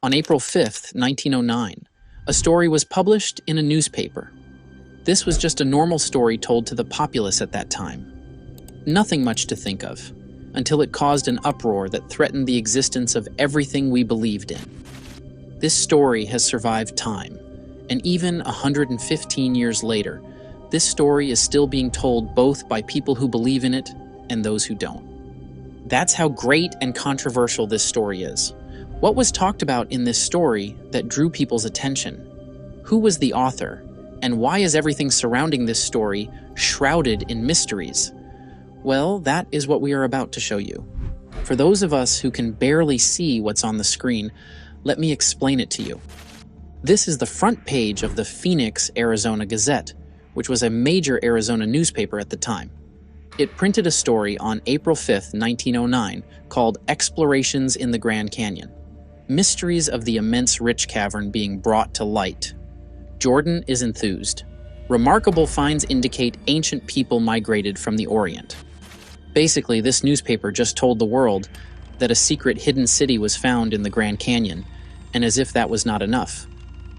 On April 5th, 1909, a story was published in a newspaper. This was just a normal story told to the populace at that time. Nothing much to think of, until it caused an uproar that threatened the existence of everything we believed in. This story has survived time, and even 115 years later, this story is still being told both by people who believe in it and those who don't. That's how great and controversial this story is. What was talked about in this story that drew people's attention? Who was the author? And why is everything surrounding this story shrouded in mysteries? Well, that is what we are about to show you. For those of us who can barely see what's on the screen, let me explain it to you. This is the front page of the Phoenix, Arizona Gazette, which was a major Arizona newspaper at the time. It printed a story on April 5th, 1909, called Explorations in the Grand Canyon. Mysteries of the immense rich cavern being brought to light. Jordan is enthused. Remarkable finds indicate ancient people migrated from the Orient. Basically, this newspaper just told the world that a secret hidden city was found in the Grand Canyon, and as if that was not enough,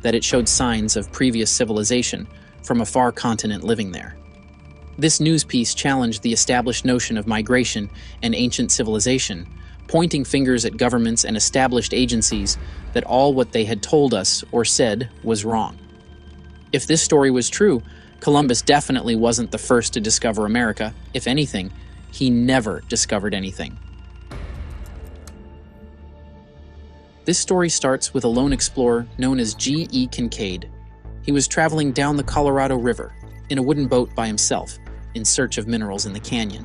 that it showed signs of previous civilization from a far continent living there. This news piece challenged the established notion of migration and ancient civilization, pointing fingers at governments and established agencies that all what they had told us or said was wrong. If this story was true, Columbus definitely wasn't the first to discover America. If anything, he never discovered anything. This story starts with a lone explorer known as G.E. Kincaid. He was traveling down the Colorado River in a wooden boat by himself in search of minerals in the canyon.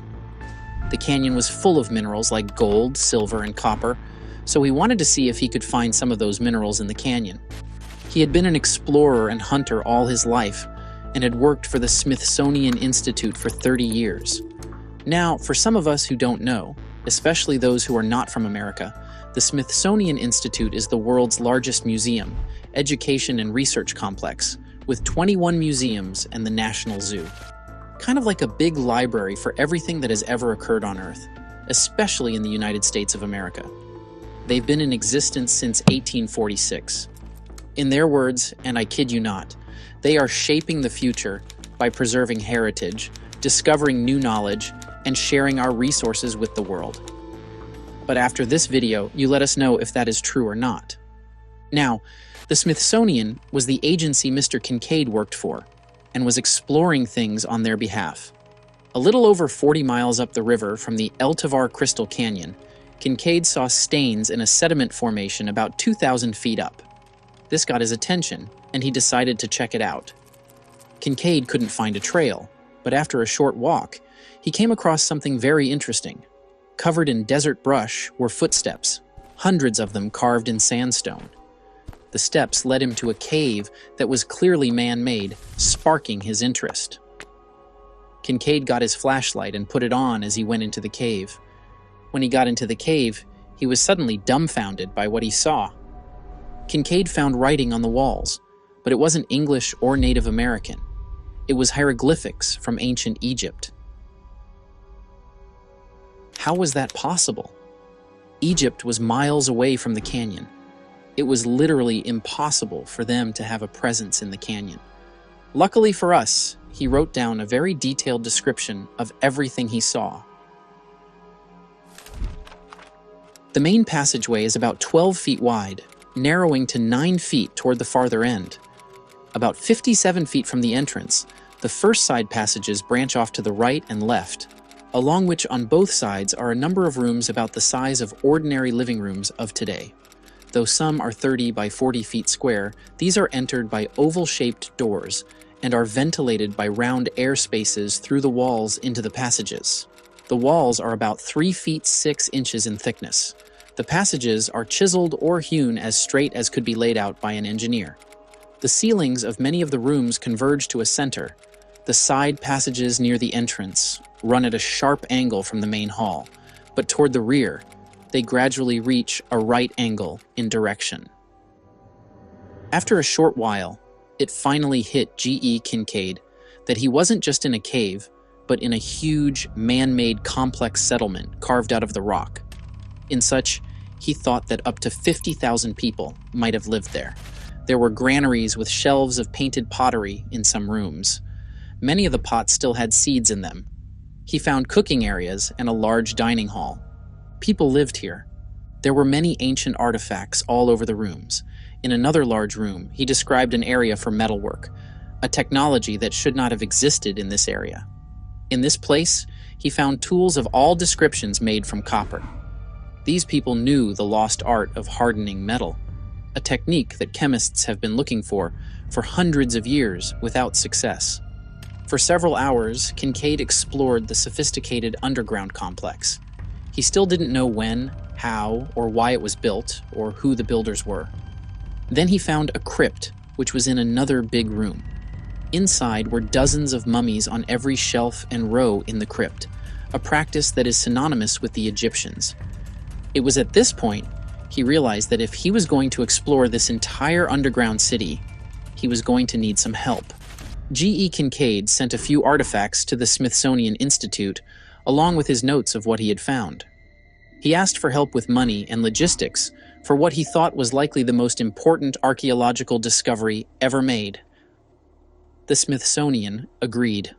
The canyon was full of minerals like gold, silver, and copper, so he wanted to see if he could find some of those minerals in the canyon. He had been an explorer and hunter all his life and had worked for the Smithsonian Institute for 30 years. Now, for some of us who don't know, especially those who are not from America, the Smithsonian Institute is the world's largest museum, education and research complex, with 21 museums and the National Zoo. Kind of like a big library for everything that has ever occurred on Earth, especially in the United States of America. They've been in existence since 1846. In their words, and I kid you not, they are shaping the future by preserving heritage, discovering new knowledge, and sharing our resources with the world. But after this video, you let us know if that is true or not. Now, the Smithsonian was the agency Mr. Kincaid worked for, and was exploring things on their behalf. A little over 40 miles up the river from the El Tovar Crystal Canyon, Kincaid saw stains in a sediment formation about 2,000 feet up. This got his attention, and he decided to check it out. Kincaid couldn't find a trail, but after a short walk, he came across something very interesting. Covered in desert brush were footsteps, hundreds of them carved in sandstone. The steps led him to a cave that was clearly man-made, sparking his interest. Kincaid got his flashlight and put it on as he went into the cave. When he got into the cave, he was suddenly dumbfounded by what he saw. Kincaid found writing on the walls, but it wasn't English or Native American. It was hieroglyphics from ancient Egypt. How was that possible? Egypt was miles away from the canyon. It was literally impossible for them to have a presence in the canyon. Luckily for us, he wrote down a very detailed description of everything he saw. The main passageway is about 12 feet wide, narrowing to 9 feet toward the farther end. About 57 feet from the entrance, the first side passages branch off to the right and left, along which on both sides are a number of rooms about the size of ordinary living rooms of today. Though some are 30 by 40 feet square, these are entered by oval-shaped doors and are ventilated by round air spaces through the walls into the passages. The walls are about 3 feet 6 inches in thickness. The passages are chiseled or hewn as straight as could be laid out by an engineer. The ceilings of many of the rooms converge to a center. The side passages near the entrance run at a sharp angle from the main hall, but toward the rear, they gradually reach a right angle in direction. After a short while, it finally hit G.E. Kincaid that he wasn't just in a cave, but in a huge, man-made complex settlement carved out of the rock. In such he thought that up to 50,000 people might have lived there. There were granaries with shelves of painted pottery in some rooms. Many of the pots still had seeds in them. He found cooking areas and a large dining hall. People lived here. There were many ancient artifacts all over the rooms. In another large room, he described an area for metalwork, a technology that should not have existed in this area. In this place, he found tools of all descriptions made from copper. These people knew the lost art of hardening metal, a technique that chemists have been looking for hundreds of years without success. For several hours, Kincaid explored the sophisticated underground complex. He still didn't know when, how, or why it was built, or who the builders were. Then he found a crypt, which was in another big room. Inside were dozens of mummies on every shelf and row in the crypt, a practice that is synonymous with the Egyptians. It was at this point he realized that if he was going to explore this entire underground city, he was going to need some help. G.E. Kincaid sent a few artifacts to the Smithsonian Institute, along with his notes of what he had found. He asked for help with money and logistics for what he thought was likely the most important archaeological discovery ever made. The Smithsonian agreed.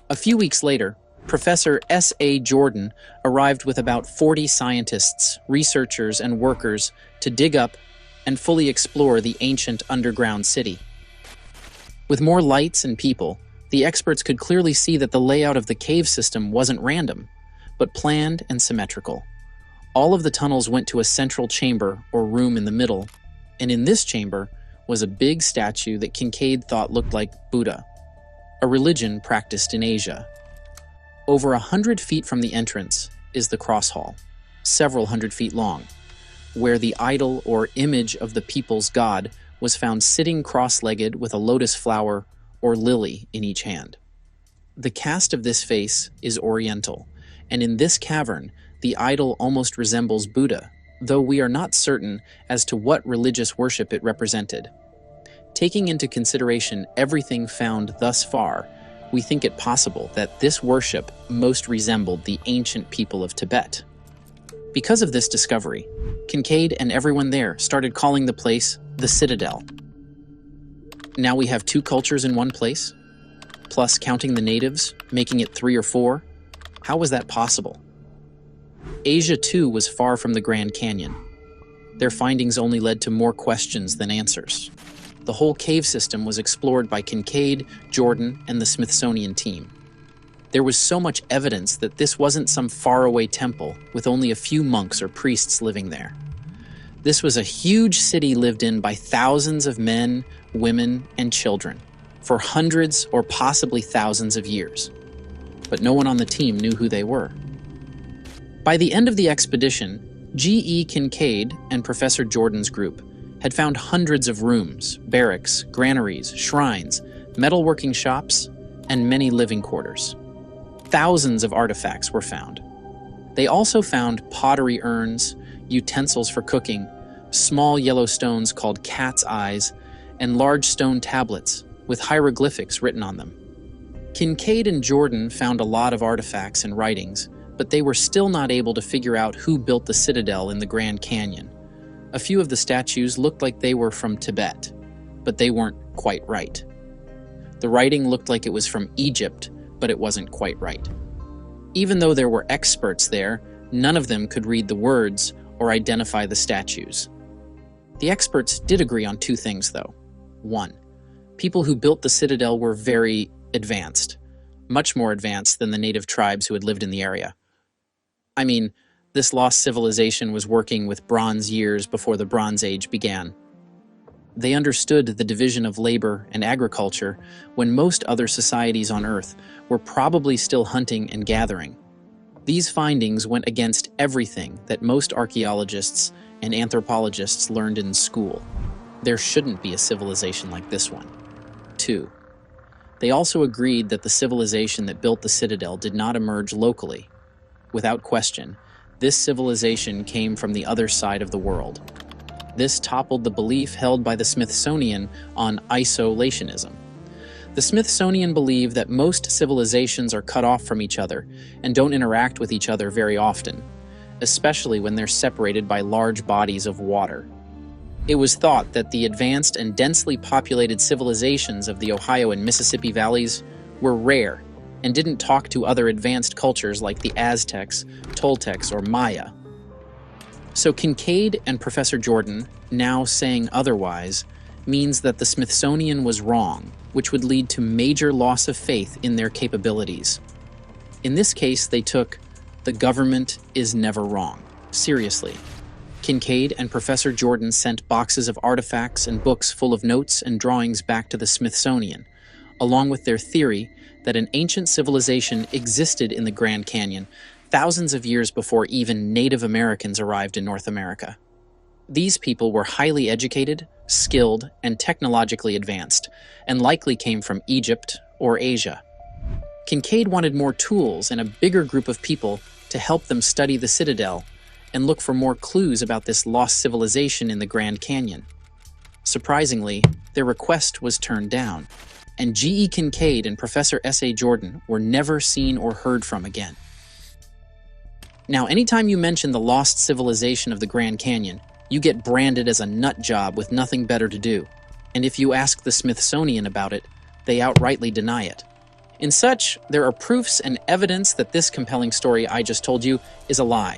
A few weeks later, Professor S.A. Jordan arrived with about 40 scientists, researchers, and workers to dig up and fully explore the ancient underground city. With more lights and people, the experts could clearly see that the layout of the cave system wasn't random, but planned and symmetrical. All of the tunnels went to a central chamber or room in the middle, and in this chamber was a big statue that Kincaid thought looked like Buddha, a religion practiced in Asia. Over 100 feet from the entrance is the cross hall, several hundred feet long, where the idol or image of the people's god was found sitting cross-legged with a lotus flower or lily in each hand. The cast of this face is oriental, and in this cavern, the idol almost resembles Buddha, though we are not certain as to what religious worship it represented. Taking into consideration everything found thus far, we think it possible that this worship most resembled the ancient people of Tibet. Because of this discovery, Kincaid and everyone there started calling the place the Citadel. Now we have two cultures in one place, plus counting the natives, making it 3 or 4. How was that possible? Asia, too, was far from the Grand Canyon. Their findings only led to more questions than answers. The whole cave system was explored by Kincaid, Jordan, and the Smithsonian team. There was so much evidence that this wasn't some faraway temple with only a few monks or priests living there. This was a huge city lived in by thousands of men, women, and children for hundreds or possibly thousands of years. But no one on the team knew who they were. By the end of the expedition, G.E. Kincaid and Professor Jordan's group had found hundreds of rooms, barracks, granaries, shrines, metalworking shops, and many living quarters. Thousands of artifacts were found. They also found pottery urns, utensils for cooking, small yellow stones called cat's eyes, and large stone tablets with hieroglyphics written on them. Kincaid and Jordan found a lot of artifacts and writings, but they were still not able to figure out who built the citadel in the Grand Canyon. A few of the statues looked like they were from Tibet, but they weren't quite right. The writing looked like it was from Egypt, but it wasn't quite right. Even though there were experts there, none of them could read the words or identify the statues. The experts did agree on 2 things, though. 1, people who built the citadel were very advanced, much more advanced than the native tribes who had lived in the area. I mean, this lost civilization was working with bronze years before the Bronze Age began. They understood the division of labor and agriculture when most other societies on Earth were probably still hunting and gathering. These findings went against everything that most archaeologists and anthropologists learned in school. There shouldn't be a civilization like this one. 2, they also agreed that the civilization that built the citadel did not emerge locally. Without question, this civilization came from the other side of the world. This toppled the belief held by the Smithsonian on isolationism. The Smithsonian believed that most civilizations are cut off from each other and don't interact with each other very often. especially when they're separated by large bodies of water. It was thought that the advanced and densely populated civilizations of the Ohio and Mississippi valleys were rare and didn't talk to other advanced cultures like the Aztecs, Toltecs, or Maya. So Kincaid and Professor Jordan now saying otherwise means that the Smithsonian was wrong, which would lead to major loss of faith in their capabilities. In this case, they took "the government is never wrong" seriously. Kincaid and Professor Jordan sent boxes of artifacts and books full of notes and drawings back to the Smithsonian, along with their theory that an ancient civilization existed in the Grand Canyon thousands of years before even Native Americans arrived in North America. These people were highly educated, skilled, and technologically advanced, and likely came from Egypt or Asia. Kincaid wanted more tools and a bigger group of people to help them study the citadel and look for more clues about this lost civilization in the Grand Canyon. Surprisingly, their request was turned down, and G.E. Kincaid and Professor S.A. Jordan were never seen or heard from again. Now, anytime you mention the lost civilization of the Grand Canyon, you get branded as a nut job with nothing better to do, and if you ask the Smithsonian about it, they outrightly deny it. In such, there are proofs and evidence that this compelling story I just told you is a lie.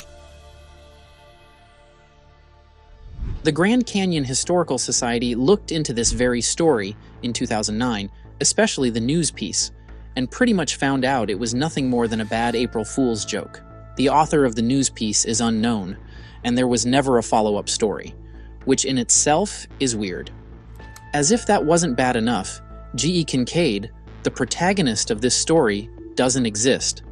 The Grand Canyon Historical Society looked into this very story in 2009, especially the news piece, and pretty much found out it was nothing more than a bad April Fool's joke. The author of the news piece is unknown, and there was never a follow-up story, which in itself is weird. As if that wasn't bad enough, G.E. Kincaid, the protagonist of this story, doesn't exist.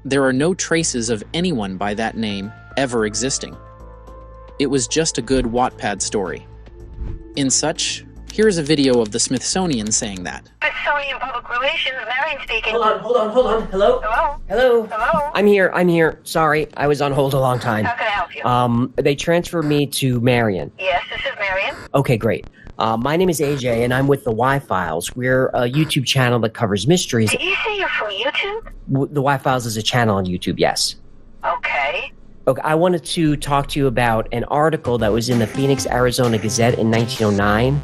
There are no traces of anyone by that name ever existing. It was just a good Wattpad story. In such, here's a video of the Smithsonian saying that. Smithsonian Public Relations, Marion speaking. Hold on. Hello? Hello? I'm here. Sorry, I was on hold a long time. How can I help you? They transferred me to Marion. Yes, this is Marion. Okay, great. My name is AJ, and I'm with the Y-Files. We're a YouTube channel that covers mysteries. Did you say you're from YouTube? The Y-Files is a channel on YouTube, yes. Okay. Okay, I wanted to talk to you about an article that was in the Phoenix, Arizona Gazette in 1909,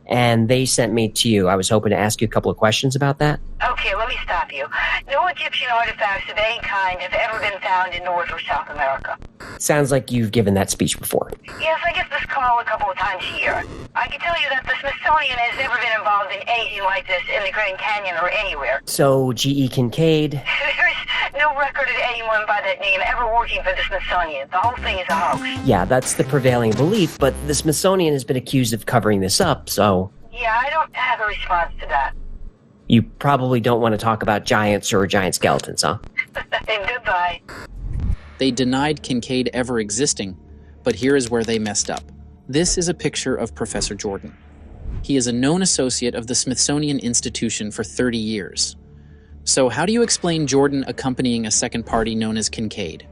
and they sent me to you. I was hoping to ask you a couple of questions about that. Okay, let me stop you. No Egyptian artifacts of any kind have ever been found in North or South America. Sounds like you've given that speech before. Yes, I get this call a couple of times a year. I can tell you that the Smithsonian has never been involved in anything like this in the Grand Canyon or anywhere. So, G.E. Kincaid... There's no record of anyone by that name ever working for the Smithsonian. The whole thing is a hoax. Yeah, that's the prevailing belief, but the Smithsonian has been accused of covering this up, so... Yeah, I don't have a response to that. You probably don't want to talk about giants or giant skeletons, huh? And goodbye. They denied Kincaid ever existing, but here is where they messed up. This is a picture of Professor Jordan. He is a known associate of the Smithsonian Institution for 30 years. So how do you explain Jordan accompanying a second party known as Kincaid?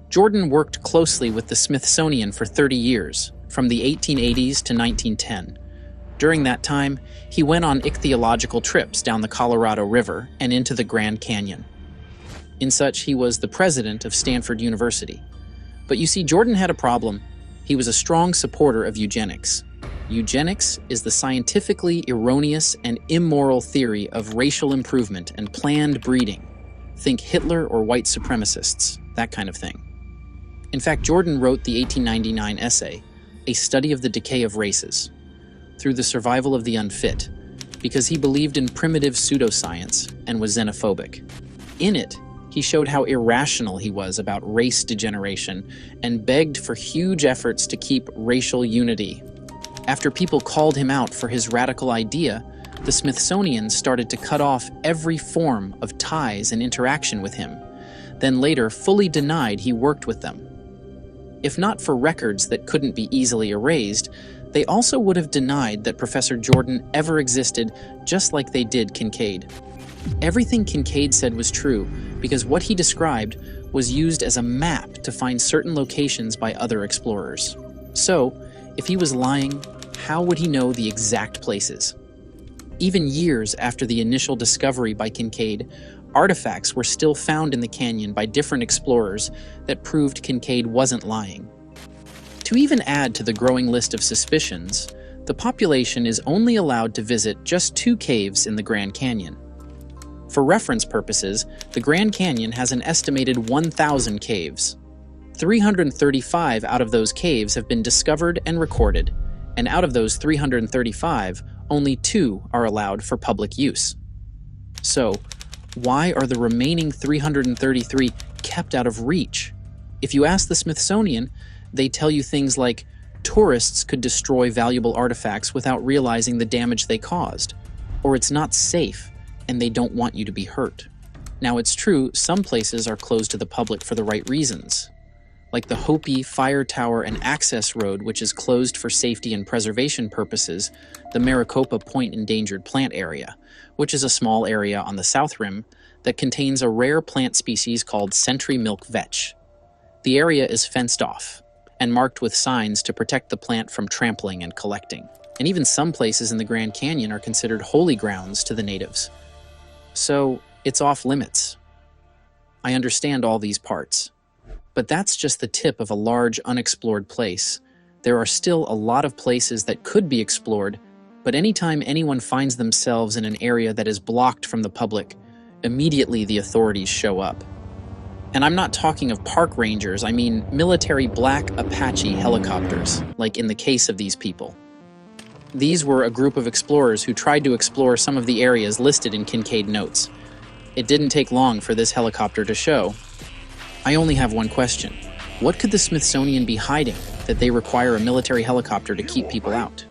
Jordan worked closely with the Smithsonian for 30 years, from the 1880s to 1910. During that time, he went on ichthyological trips down the Colorado River and into the Grand Canyon. In such, he was the president of Stanford University. But you see, Jordan had a problem. He was a strong supporter of eugenics. Eugenics is the scientifically erroneous and immoral theory of racial improvement and planned breeding. Think Hitler or white supremacists, that kind of thing. In fact, Jordan wrote the 1899 essay, A Study of the Decay of Races, through the survival of the unfit, because he believed in primitive pseudoscience and was xenophobic. In it, he showed how irrational he was about race degeneration and begged for huge efforts to keep racial unity. After people called him out for his radical idea, the Smithsonian started to cut off every form of ties and interaction with him, then later fully denied he worked with them. If not for records that couldn't be easily erased, they also would have denied that Professor Jordan ever existed, just like they did Kincaid. Everything Kincaid said was true because what he described was used as a map to find certain locations by other explorers. So, if he was lying, how would he know the exact places? Even years after the initial discovery by Kincaid, artifacts were still found in the canyon by different explorers that proved Kincaid wasn't lying. To even add to the growing list of suspicions, the population is only allowed to visit just 2 caves in the Grand Canyon. For reference purposes, the Grand Canyon has an estimated 1,000 caves. 335 out of those caves have been discovered and recorded, and out of those 335, only 2 are allowed for public use. So, why are the remaining 333 kept out of reach? If you ask the Smithsonian, they tell you things like, tourists could destroy valuable artifacts without realizing the damage they caused, or it's not safe and they don't want you to be hurt. Now, it's true, some places are closed to the public for the right reasons, like the Hopi Fire Tower and Access Road, which is closed for safety and preservation purposes, the Maricopa Point Endangered Plant Area, which is a small area on the south rim that contains a rare plant species called Century Milk Vetch. The area is fenced off and marked with signs to protect the plant from trampling and collecting. And even some places in the Grand Canyon are considered holy grounds to the natives. So, it's off limits. I understand all these parts. But that's just the tip of a large unexplored place. There are still a lot of places that could be explored, but anytime anyone finds themselves in an area that is blocked from the public, immediately the authorities show up. And I'm not talking of park rangers, I mean military black Apache helicopters, like in the case of these people. These were a group of explorers who tried to explore some of the areas listed in Kincaid notes. It didn't take long for this helicopter to show. I only have one question. What could the Smithsonian be hiding that they require a military helicopter to keep people out?